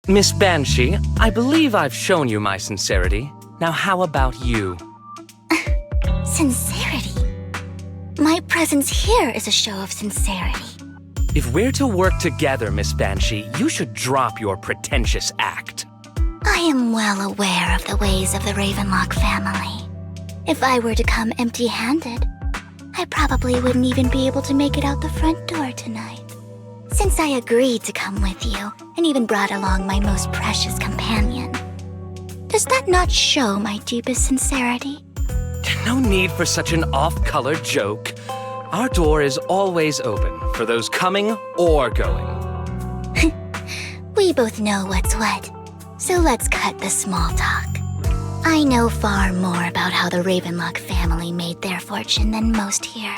Miss Banshee, I believe I've shown you my sincerity. Now how about you? Sincerity? My presence here is a show of sincerity. If we're to work together, Miss Banshee, you should drop your pretentious act. I am well aware of the ways of the Ravenlock family. If I were to come empty-handed, I probably wouldn't even be able to make it out the front door tonight. Since I agreed to come with you, and even brought along my most precious companion, does that not show my deepest sincerity? No need for such an off-color joke. Our door is always open for those coming or going. We both know what's what, so let's cut the small talk. I know far more about how the Ravenlock family made their fortune than most here.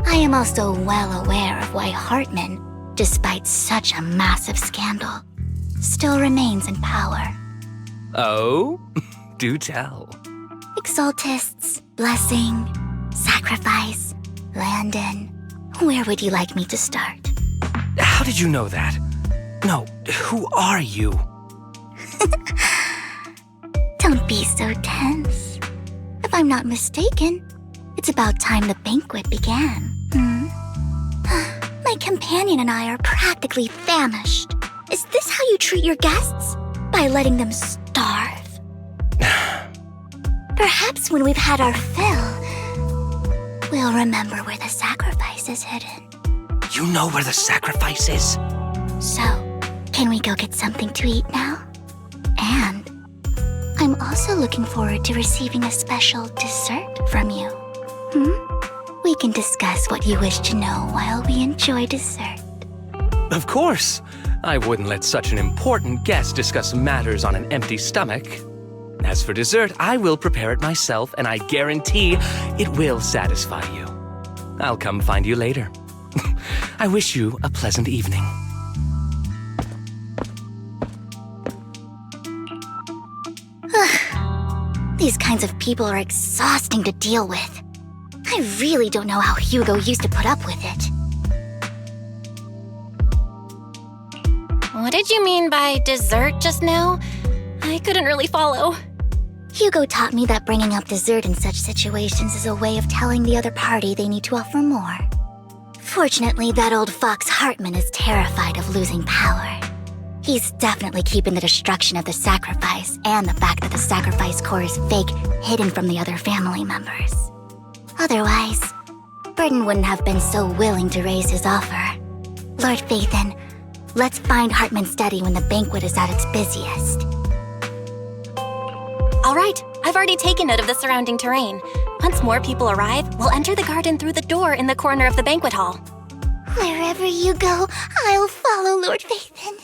I am also well aware of why Hartman, despite such a massive scandal, still remains in power. Oh? Do tell. Exaltists, blessing, sacrifice, Landon. Where would you like me to start? How did you know that? No, who are you? Don't be so tense. If I'm not mistaken, it's about time the banquet began. My companion and I are practically famished. Is this how you treat your guests? By letting them starve? Perhaps when we've had our fill, we'll remember where the sacrifice is hidden. You know where the sacrifice is? So, can we go get something to eat now? And I'm also looking forward to receiving a special dessert from you. We can discuss what you wish to know while we enjoy dessert. Of course. I wouldn't let such an important guest discuss matters on an empty stomach. As for dessert, I will prepare it myself, and I guarantee it will satisfy you. I'll come find you later. I wish you a pleasant evening. These kinds of people are exhausting to deal with. I really don't know how Hugo used to put up with it. What did you mean by dessert just now? I couldn't really follow. Hugo taught me that bringing up dessert in such situations is a way of telling the other party they need to offer more. Fortunately, that old fox Hartman is terrified of losing power. He's definitely keeping the destruction of the sacrifice and the fact that the sacrifice core is fake hidden from the other family members. Otherwise, Burden wouldn't have been so willing to raise his offer. Lord Phaethon, let's find Hartman's study when the banquet is at its busiest. All right, I've already taken note of the surrounding terrain. Once more people arrive, we'll enter the garden through the door in the corner of the banquet hall. Wherever you go, I'll follow, Lord Vivan.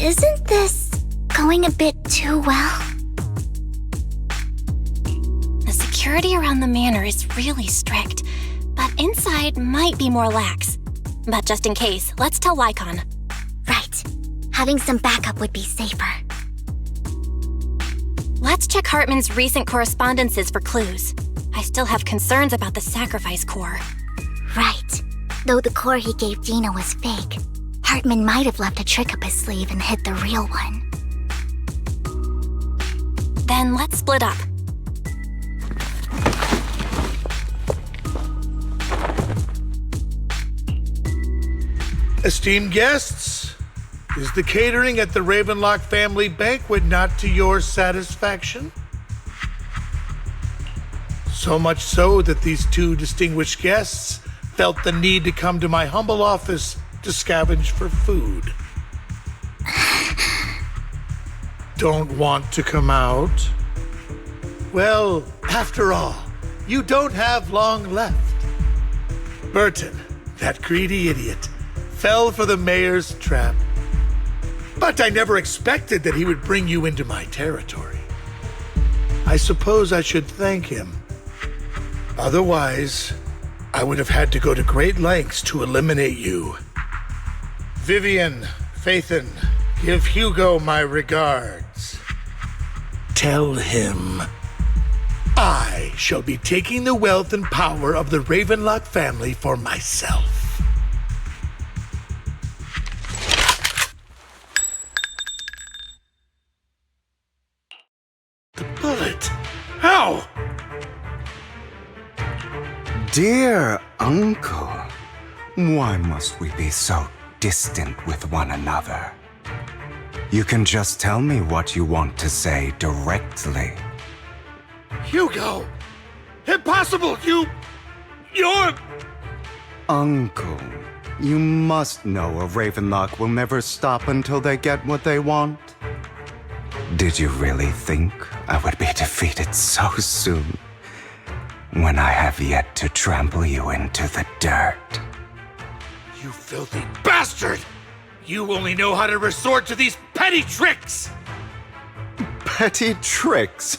Isn't this going a bit too well? The security around the manor is really strict, but inside might be more lax. But just in case, let's tell Lycaon. Right. Having some backup would be safer. Let's check Hartman's recent correspondences for clues. I still have concerns about the sacrifice core. Right. Though the core he gave Dina was fake, Hartman might have left a trick up his sleeve and hid the real one. Then let's split up. Esteemed guests, is the catering at the Ravenlock family banquet not to your satisfaction? So much so that these two distinguished guests felt the need to come to my humble office to scavenge for food. Don't want to come out? Well, after all, you don't have long left. Burton, that greedy idiot, fell for the mayor's trap. But I never expected that he would bring you into my territory. I suppose I should thank him. Otherwise, I would have had to go to great lengths to eliminate you. Vivian, Phaethon, give Hugo my regards. Tell him I shall be taking the wealth and power of the Ravenlock family for myself. The bullet? How? Dear Uncle, why must we be so distant with one another? You can just tell me what you want to say directly. Hugo! Impossible! You're... Uncle, you must know a Ravenlock will never stop until they get what they want. Did you really think I would be defeated so soon? When I have yet to trample you into the dirt. You filthy bastard! You only know how to resort to these petty tricks! Petty tricks?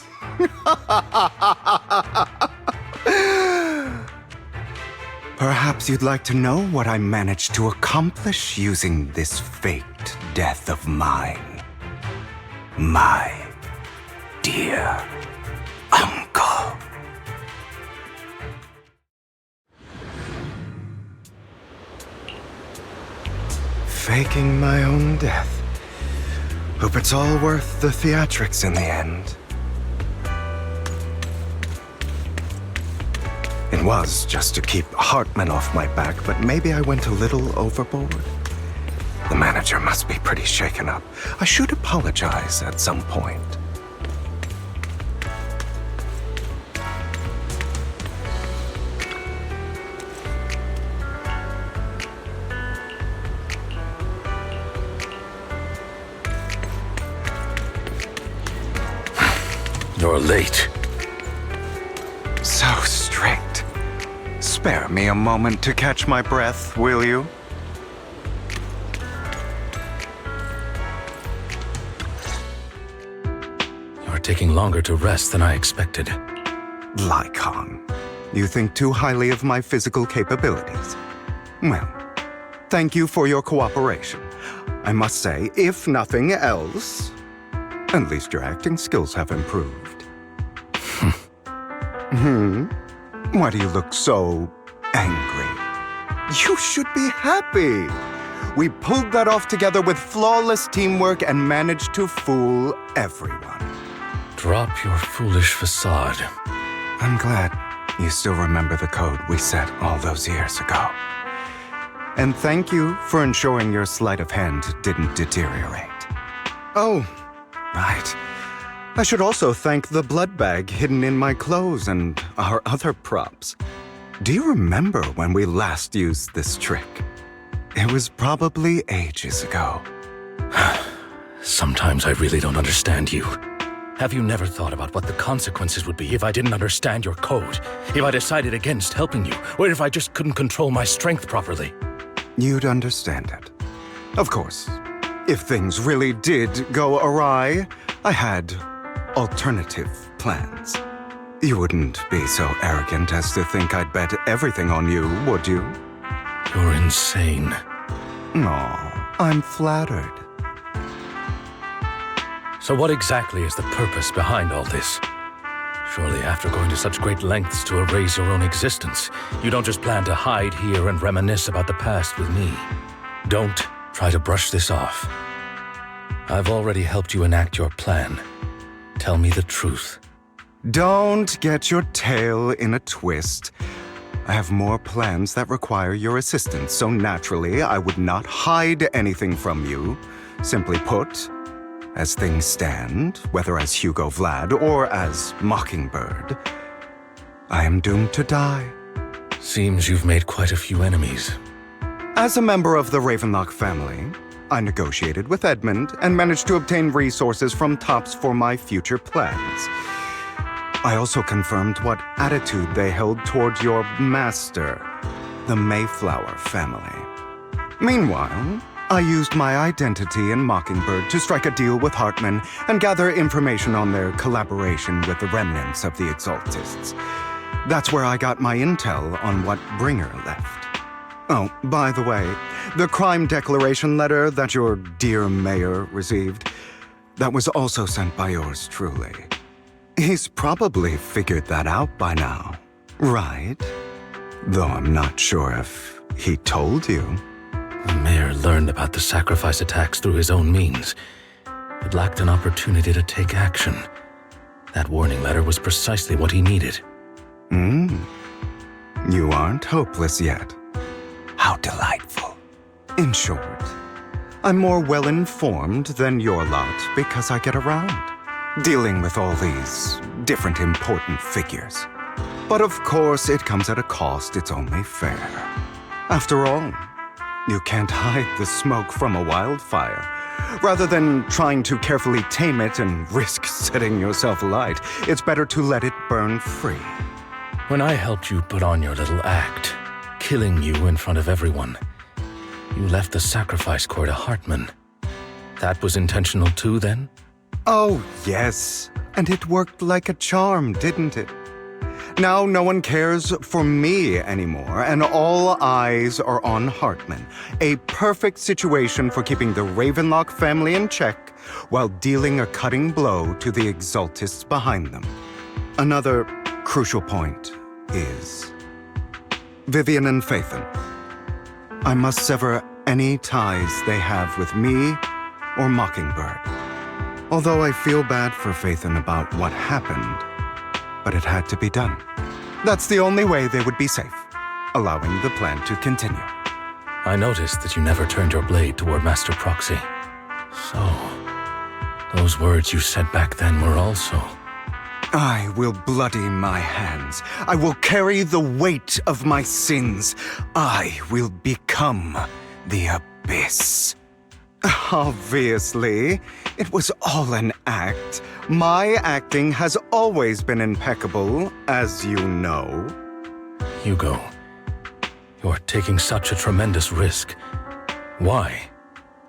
Perhaps you'd like to know what I managed to accomplish using this faked death of mine. My dear Uncle. Faking my own death. Hope it's all worth the theatrics in the end. It was just to keep Hartman off my back, but maybe I went a little overboard. The manager must be pretty shaken up. I should apologize at some point. You're late. So strict. Spare me a moment to catch my breath, will you? You're taking longer to rest than I expected. Lycaon, you think too highly of my physical capabilities. Well, thank you for your cooperation. I must say, if nothing else, at least your acting skills have improved. Why do you look so angry? You should be happy. We pulled that off together with flawless teamwork and managed to fool everyone. Drop your foolish facade. I'm glad you still remember the code we set all those years ago. And thank you for ensuring your sleight of hand didn't deteriorate. Oh, right. I should also thank the blood bag hidden in my clothes and our other props. Do you remember when we last used this trick? It was probably ages ago. Sometimes I really don't understand you. Have you never thought about what the consequences would be if I didn't understand your code? If I decided against helping you? Or if I just couldn't control my strength properly? You'd understand it. Of course, if things really did go awry, I had alternative plans. You wouldn't be so arrogant as to think I'd bet everything on you, would you? You're insane. Aw, I'm flattered. So what exactly is the purpose behind all this? Surely after going to such great lengths to erase your own existence, you don't just plan to hide here and reminisce about the past with me. Don't try to brush this off. I've already helped you enact your plan. Tell me the truth. Don't get your tail in a twist. I have more plans that require your assistance, so naturally I would not hide anything from you. Simply put, as things stand, whether as Hugo Vlad or as Mockingbird, I am doomed to die. Seems you've made quite a few enemies. As a member of the Ravenlock family, I negotiated with Edmund and managed to obtain resources from Tops for my future plans. I also confirmed what attitude they held toward your master, the Mayflower family. Meanwhile, I used my identity in Mockingbird to strike a deal with Hartman and gather information on their collaboration with the remnants of the Exaltists. That's where I got my intel on what Bringer left. Oh, by the way, the crime declaration letter that your dear mayor received, that was also sent by yours truly. He's probably figured that out by now, right? Though I'm not sure if he told you. The mayor learned about the sacrifice attacks through his own means, but lacked an opportunity to take action. That warning letter was precisely what he needed. You aren't hopeless yet. How delightful. In short, I'm more well-informed than your lot because I get around, dealing with all these different important figures. But of course, it comes at a cost. It's only fair. After all, you can't hide the smoke from a wildfire. Rather than trying to carefully tame it and risk setting yourself alight, it's better to let it burn free. When I helped you put on your little act, killing you in front of everyone, you left the sacrifice core to Hartman. That was intentional too, then? Oh, yes. And it worked like a charm, didn't it? Now no one cares for me anymore, and all eyes are on Hartman. A perfect situation for keeping the Ravenlock family in check while dealing a cutting blow to the Exaltists behind them. Another crucial point is Vivian and Phaethon. I must sever any ties they have with me or Mockingbird. Although I feel bad for Phaethon about what happened, but it had to be done. That's the only way they would be safe, allowing the plan to continue. I noticed that you never turned your blade toward Master Proxy. So, those words you said back then were also... I will bloody my hands. I will carry the weight of my sins. I will become the Abyss. Obviously, it was all an act. My acting has always been impeccable, as you know. Hugo, you're taking such a tremendous risk. Why?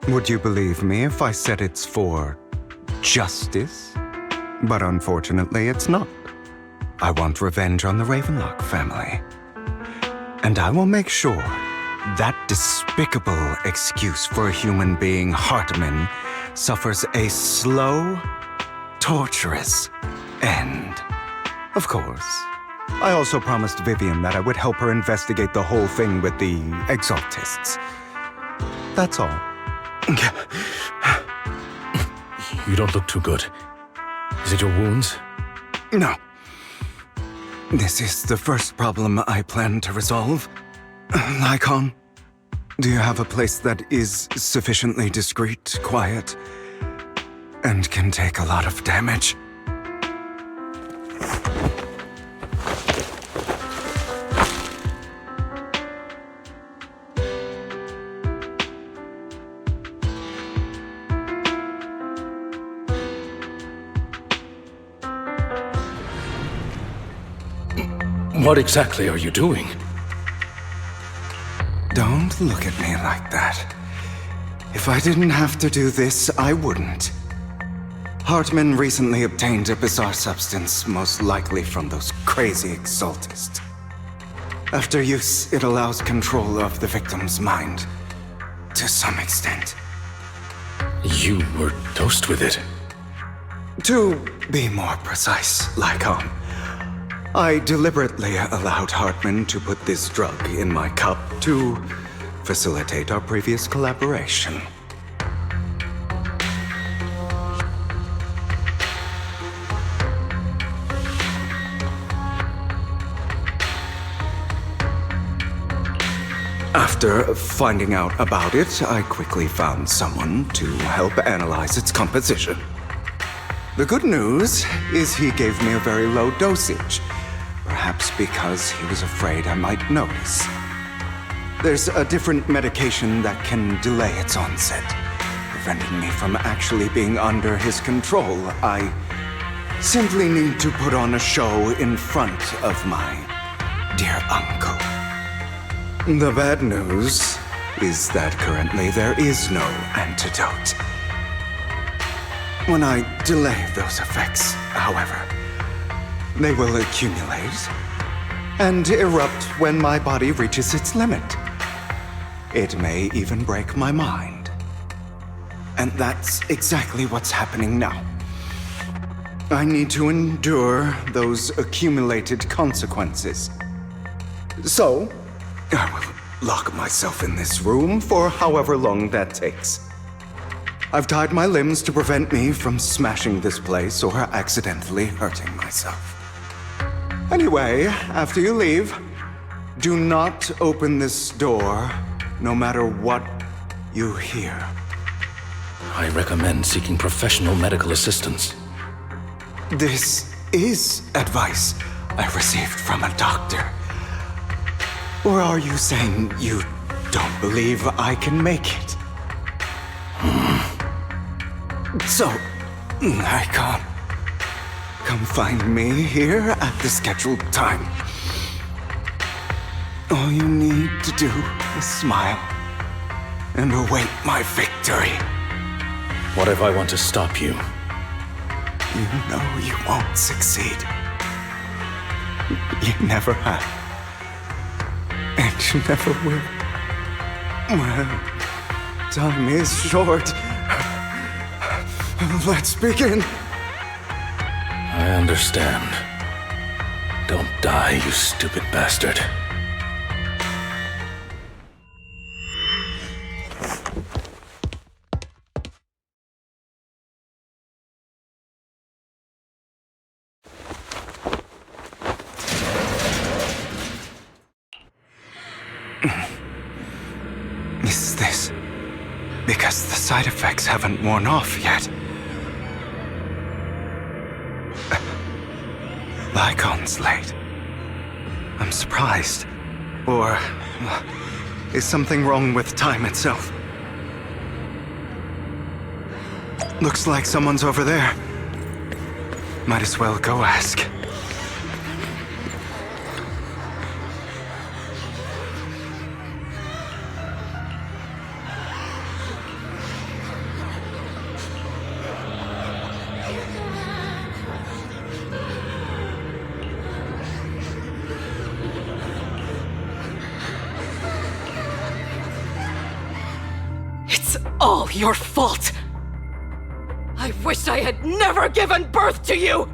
Would you believe me if I said it's for justice? But unfortunately, it's not. I want revenge on the Ravenlock family. And I will make sure that despicable excuse for a human being, Hartman, suffers a slow, torturous end. Of course, I also promised Vivian that I would help her investigate the whole thing with the Exaltists. That's all. You don't look too good. Is it your wounds? No. This is the first problem I plan to resolve. Lycaon, do you have a place that is sufficiently discreet, quiet, and can take a lot of damage? What exactly are you doing? Don't look at me like that. If I didn't have to do this, I wouldn't. Hartman recently obtained a bizarre substance, most likely from those crazy Exaltists. After use, it allows control of the victim's mind. To some extent. You were dosed with it. To be more precise, Lycaon, I deliberately allowed Hartman to put this drug in my cup to facilitate our previous collaboration. After finding out about it, I quickly found someone to help analyze its composition. The good news is he gave me a very low dosage. Perhaps because he was afraid I might notice. There's a different medication that can delay its onset, preventing me from actually being under his control. I simply need to put on a show in front of my dear uncle. The bad news is that currently there is no antidote. When I delay those effects, however, they will accumulate and erupt when my body reaches its limit. It may even break my mind. And that's exactly what's happening now. I need to endure those accumulated consequences. So, I will lock myself in this room for however long that takes. I've tied my limbs to prevent me from smashing this place or accidentally hurting myself. Anyway, after you leave, do not open this door, no matter what you hear. I recommend seeking professional medical assistance. This is advice I received from a doctor. Or are you saying you don't believe I can make it? So, Lycaon, come find me here at the scheduled time. All you need to do is smile and await my victory. What if I want to stop you? You know you won't succeed. You never have. And you never will. Well, time is short. Let's begin. I understand. Don't die, you stupid bastard. Is this because the side effects haven't worn off yet? Lycaon's late. I'm surprised. Or is something wrong with time itself? Looks like someone's over there. Might as well go ask. All your fault! I wish I had never given birth to you!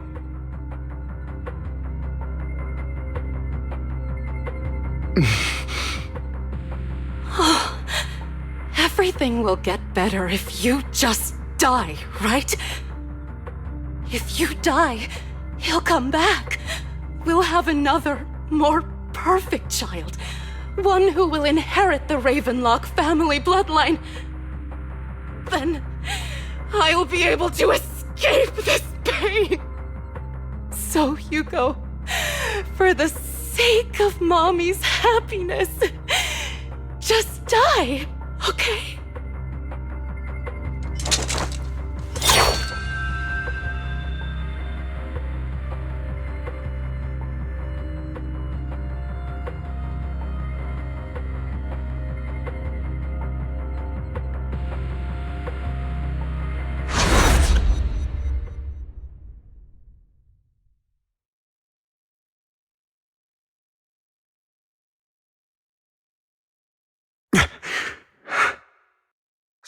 Everything will get better if you just die, right? If you die, he'll come back. We'll have another, more perfect child. One who will inherit the Ravenlock family bloodline. Then I'll be able to escape this pain. So, Hugo, for the sake of Mommy's happiness, just die, okay?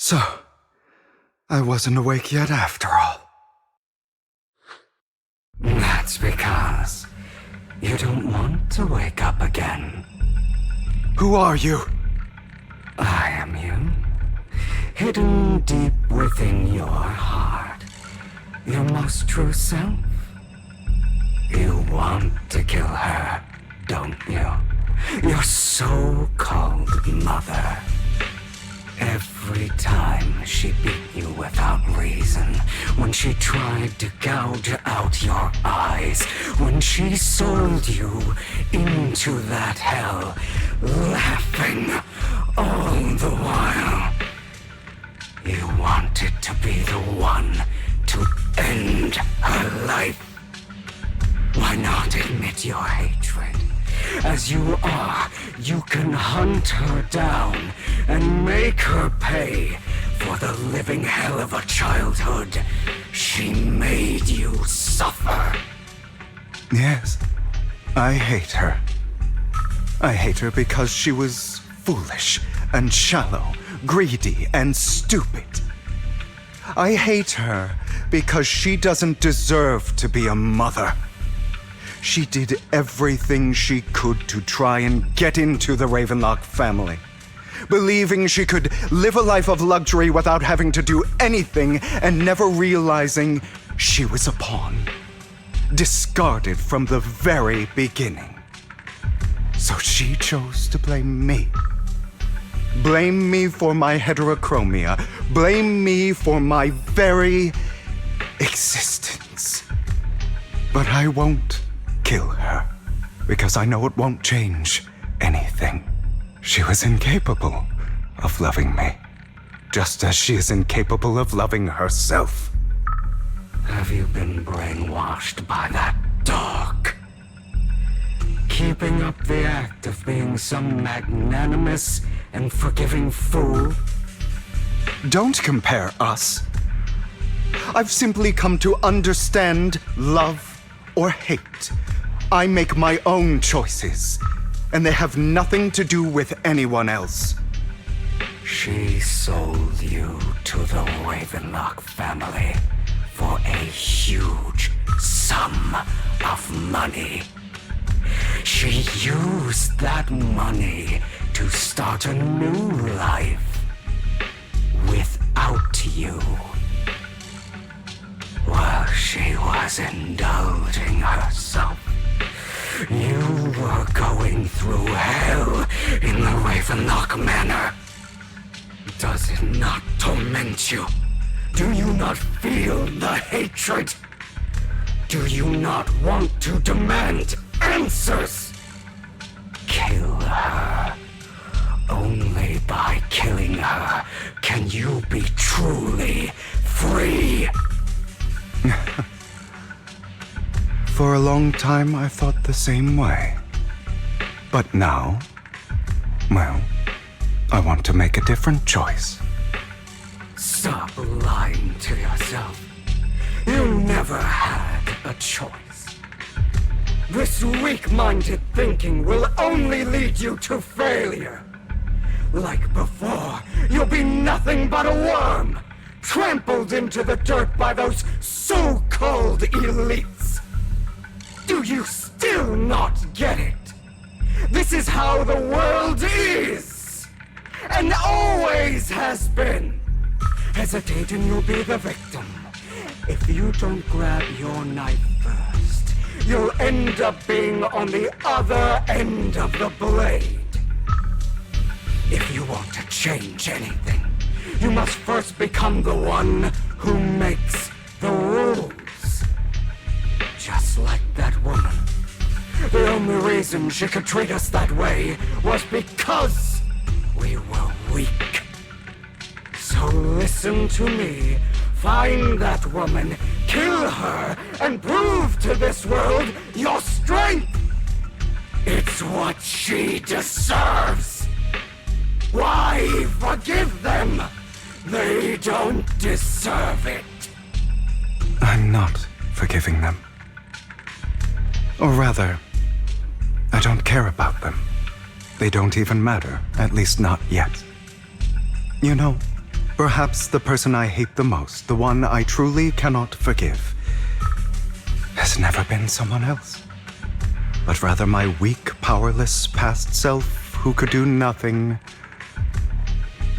So, I wasn't awake yet after all. That's because you don't want to wake up again. Who are you? I am you. Hidden deep within your heart. Your most true self. You want to kill her, don't you? Your so-called mother. Every time she beat you without reason, when she tried to gouge out your eyes, when she sold you into that hell, laughing all the while. You wanted to be the one to end her life. Why not admit your hatred? As you are, you can hunt her down and make her pay for the living hell of a childhood she made you suffer. Yes, I hate her. I hate her because she was foolish and shallow, greedy and stupid. I hate her because she doesn't deserve to be a mother. She did everything she could to try and get into the Ravenlock family, believing she could live a life of luxury without having to do anything and never realizing she was a pawn, discarded from the very beginning. So she chose to blame me. Blame me for my heterochromia. Blame me for my very existence. But I won't kill her, because I know it won't change anything. She was incapable of loving me, just as she is incapable of loving herself. Have you been brainwashed by that dog? Keeping up the act of being some magnanimous and forgiving fool? Don't compare us. I've simply come to understand love or hate. I make my own choices, and they have nothing to do with anyone else. She sold you to the Ravenlock family for a huge sum of money. She used that money to start a new life without you. While she was indulging herself, you were going through hell in the Ravenlock Manor. Does it not torment you? Do you not feel the hatred? Do you not want to demand answers? Kill her. Only by killing her can you be truly free. For a long time, I thought the same way. But now, well, I want to make a different choice. Stop lying to yourself. You never had a choice. This weak-minded thinking will only lead you to failure. Like before, you'll be nothing but a worm, trampled into the dirt by those so-called elites. Do you still not get it? This is how the world is, and always has been. Hesitate and you'll be the victim. If you don't grab your knife first, you'll end up being on the other end of the blade. If you want to change anything, you must first become the one who makes the rules. Just like that woman. The only reason she could treat us that way was because we were weak. So listen to me. Find that woman, kill her, and prove to this world your strength. It's what she deserves. Why forgive them? They don't deserve it. I'm not forgiving them. Or rather, I don't care about them. They don't even matter, at least not yet. You know, perhaps the person I hate the most, the one I truly cannot forgive, has never been someone else, but rather my weak, powerless past self who could do nothing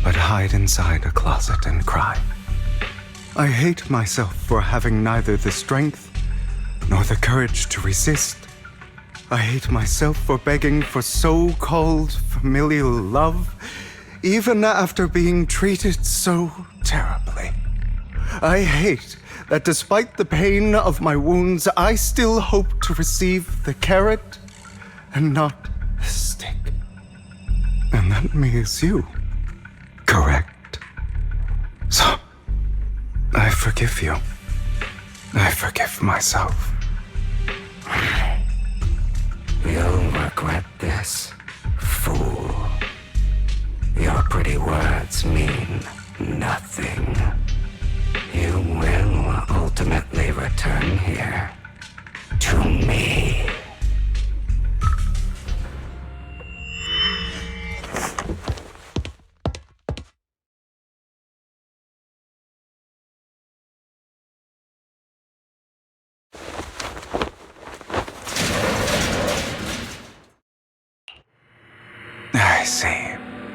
but hide inside a closet and cry. I hate myself for having neither the strength nor the courage to resist. I hate myself for begging for so-called familial love, even after being treated so terribly. I hate that despite the pain of my wounds, I still hope to receive the carrot and not the stick. And that means you, correct? So, I forgive you. I forgive myself. You'll regret this, fool. Your pretty words mean nothing. You will ultimately return here to me.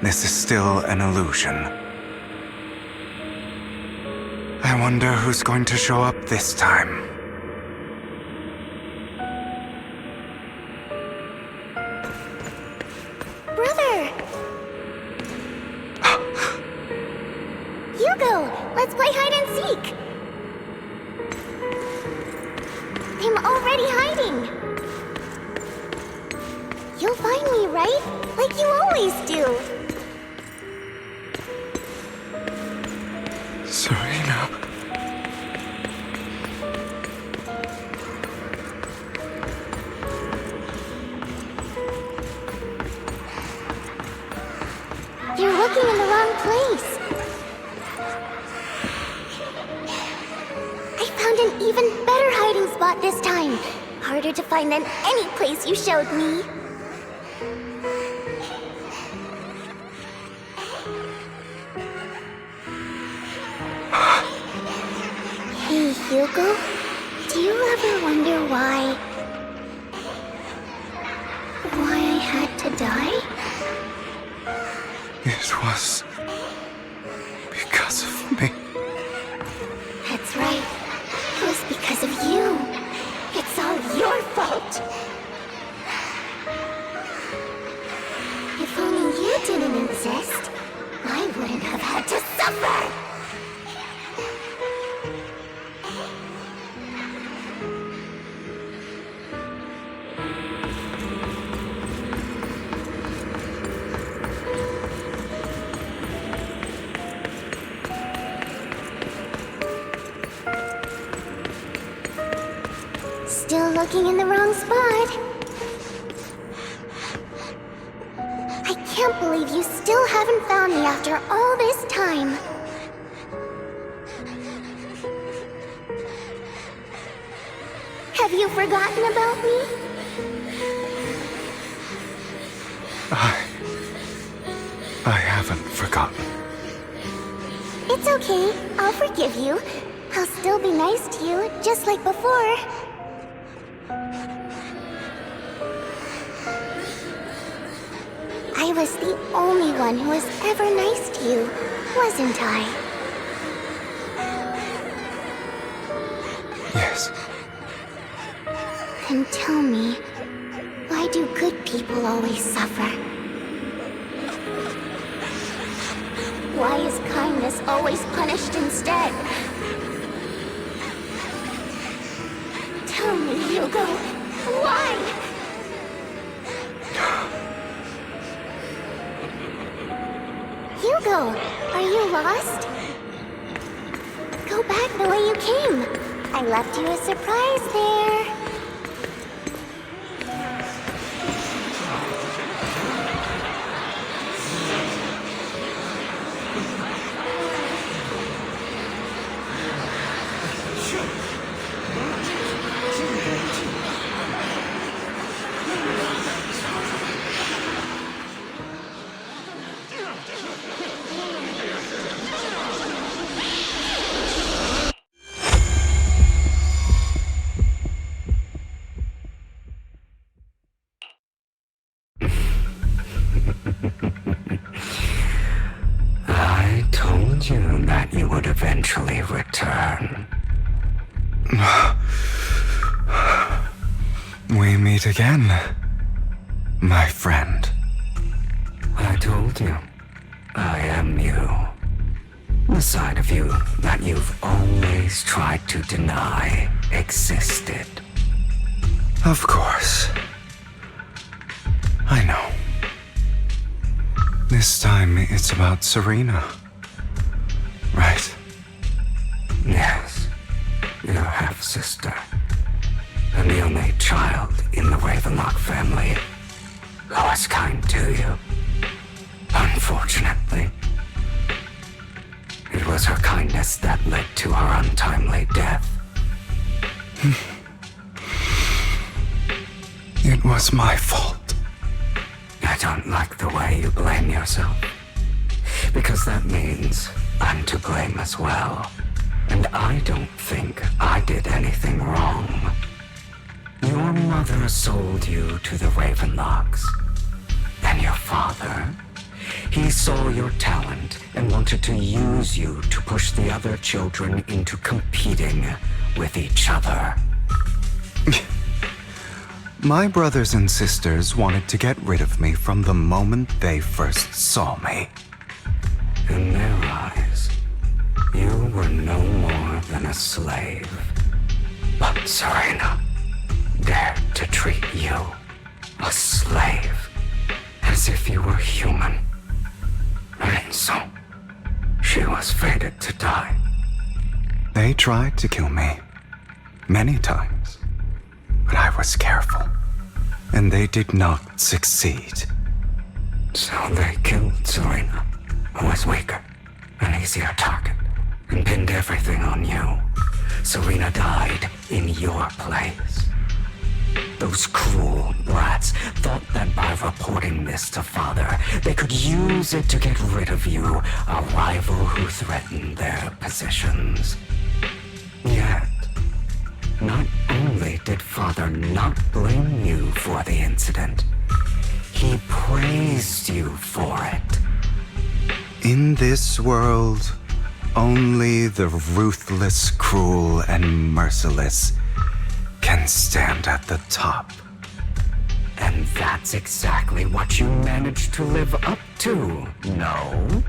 this is still an illusion. I wonder who's going to show up this time. Brother! Hugo, let's play hide and seek! I'm already hiding! You'll find me, right? Like you always do! Serena. You're looking in the wrong place. I found an even better hiding spot this time. Harder to find than any place you showed me. Hey, Hugo. Do you ever wonder why I had to die? It was because of me. That's right. It was because of you. It's all your fault. If only you didn't exist, I wouldn't have had to suffer. Still looking in the wrong spot. I can't believe you still haven't found me after all this time. Have you forgotten about me? I haven't forgotten. It's okay. I'll forgive you. I'll still be nice to you, just like before. I was the only one who was ever nice to you, wasn't I? Yes. Then tell me, why do good people always suffer? Why is kindness always punished instead? Tell me, Hugo, why? Hugo, are you lost? Go back the way you came. I left you a surprise there. I told you that you would eventually return. We meet again, my friend. I told you, I am you. The side of you that you've always tried to deny existed. Of course. I know. This time it's about Serena. Right? Yes, your half-sister. And the only child in the Ravenlock family who was kind to you. Unfortunately, it was her kindness that led to her untimely death. It was my fault. I don't like the way you blame yourself, because that means I'm to blame as well. And I don't think I did anything wrong. Your mother sold you to the Ravenlocks. And your father, He saw your talent and wanted to use you to push the other children into competing with each other. My brothers and sisters wanted to get rid of me from the moment they first saw me. In their eyes, you were no more than a slave. But Serena dared to treat you, a slave, as if you were human. And so, she was fated to die. They tried to kill me many times, but I was careful, and they did not succeed. So they killed Serena, who was weaker, an easier target, and pinned everything on you. Serena died in your place. Those cruel brats thought that by reporting this to Father, they could use it to get rid of you, a rival who threatened their positions. Yet, not only did Father not blame you for the incident, he praised you for it. In this world, only the ruthless, cruel, and merciless can stand at the top. And that's exactly what you managed to live up to, no?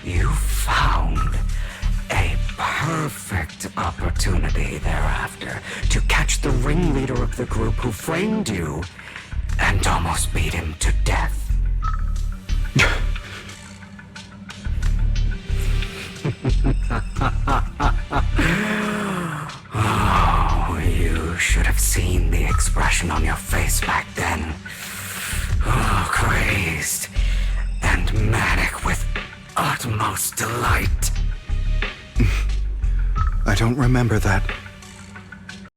You found a perfect opportunity thereafter to catch the ringleader of the group who framed you and almost beat him to death. Oh, you should have seen the expression on your face back then. Oh, crazed and manic with utmost delight. I don't remember that.